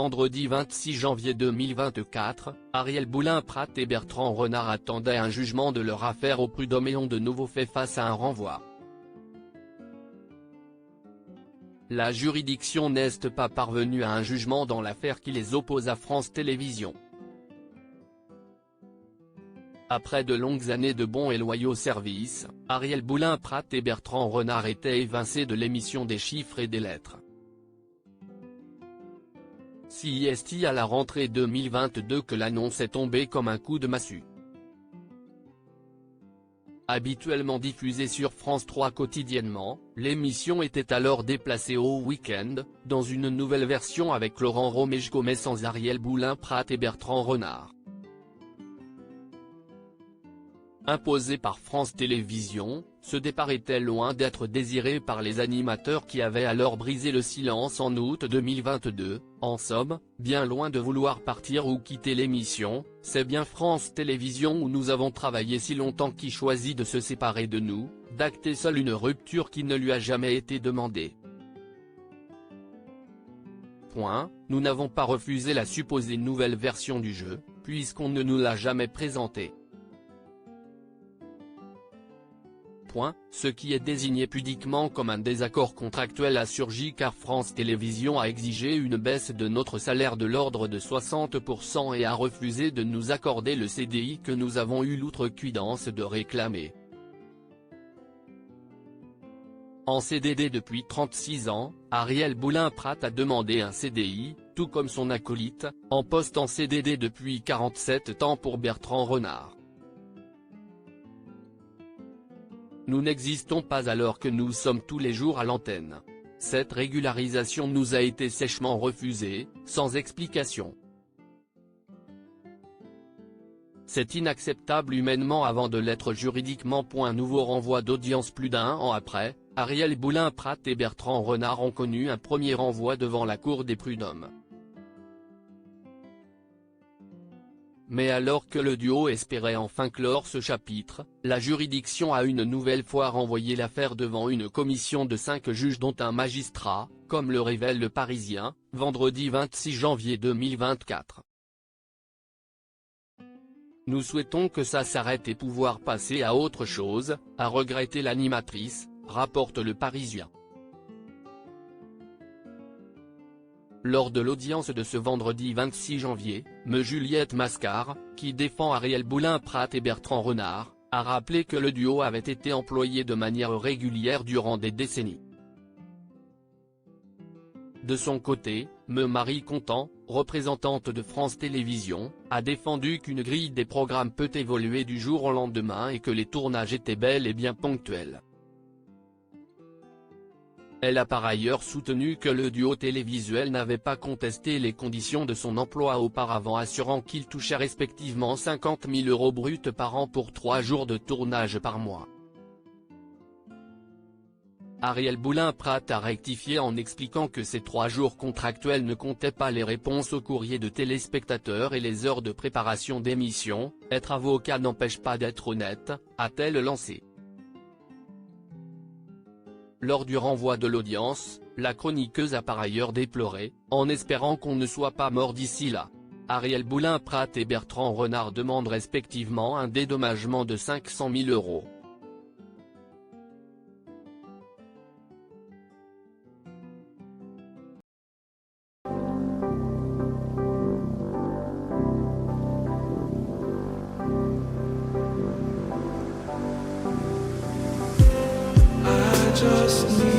vendredi 26 janvier 2024, Ariel Boulin-Prat et Bertrand Renard attendaient un jugement de leur affaire au prud'homme et ont de nouveau fait face à un renvoi. La juridiction n'est pas parvenue à un jugement dans l'affaire qui les oppose à France Télévisions. Après de longues années de bons et loyaux services, Ariel Boulin-Prat et Bertrand Renard étaient évincés de l'émission des chiffres et des lettres. C'est à la rentrée 2022 que l'annonce est tombée comme un coup de massue. Habituellement diffusée sur France 3 quotidiennement, l'émission était alors déplacée au week-end, dans une nouvelle version avec Laurent Romejko mais sans Ariel Boulin-Prat et Bertrand Renard. Imposé par France Télévisions, ce départ était loin d'être désiré par les animateurs qui avaient alors brisé le silence en août 2022, en somme, bien loin de vouloir partir ou quitter l'émission, c'est bien France Télévisions où nous avons travaillé si longtemps qui choisit de se séparer de nous, d'acter seul une rupture qui ne lui a jamais été demandée. Nous n'avons pas refusé la supposée nouvelle version du jeu, puisqu'on ne nous l'a jamais présentée. Ce qui est désigné pudiquement comme un désaccord contractuel a surgi car France Télévisions a exigé une baisse de notre salaire de l'ordre de 60% et a refusé de nous accorder le CDI que nous avons eu l'outrecuidance de réclamer. En CDD depuis 36 ans, Ariel Boulin-Prat a demandé un CDI, tout comme son acolyte, en poste en CDD depuis 47 ans pour Bertrand Renard. Nous n'existons pas alors que nous sommes tous les jours à l'antenne. Cette régularisation nous a été sèchement refusée, sans explication. C'est inacceptable humainement avant de l'être juridiquement. Nouveau renvoi d'audience plus d'un an après, Ariel Boulin-Prat et Bertrand Renard ont connu un premier renvoi devant la Cour des prud'hommes. Mais alors que le duo espérait enfin clore ce chapitre, la juridiction a une nouvelle fois renvoyé l'affaire devant une commission de 5 juges dont un magistrat, comme le révèle Le Parisien, vendredi 26 janvier 2024. Nous souhaitons que ça s'arrête et pouvoir passer à autre chose, a regretté l'animatrice, rapporte Le Parisien. Lors de l'audience de ce vendredi 26 janvier, Juliette Mascar, qui défend Ariel Boulin-Prat et Bertrand Renard, a rappelé que le duo avait été employé de manière régulière durant des décennies. De son côté, Marie Contant, représentante de France Télévisions, a défendu qu'une grille des programmes peut évoluer du jour au lendemain et que les tournages étaient bel et bien ponctuels. Elle a par ailleurs soutenu que le duo télévisuel n'avait pas contesté les conditions de son emploi auparavant, assurant qu'ils touchaient respectivement 50 000 € bruts par an pour 3 jours de tournage par mois. Ariel Boulin-Prat a rectifié en expliquant que ces 3 jours contractuels ne comptaient pas les réponses aux courriers de téléspectateurs et les heures de préparation d'émissions. Être avocat n'empêche pas d'être honnête, a-t-elle lancé. Lors du renvoi de l'audience, la chroniqueuse a par ailleurs déploré, en espérant qu'on ne soit pas mort d'ici là. Ariel Boulin-Prat et Bertrand Renard demandent respectivement un dédommagement de 500 000 €. Just need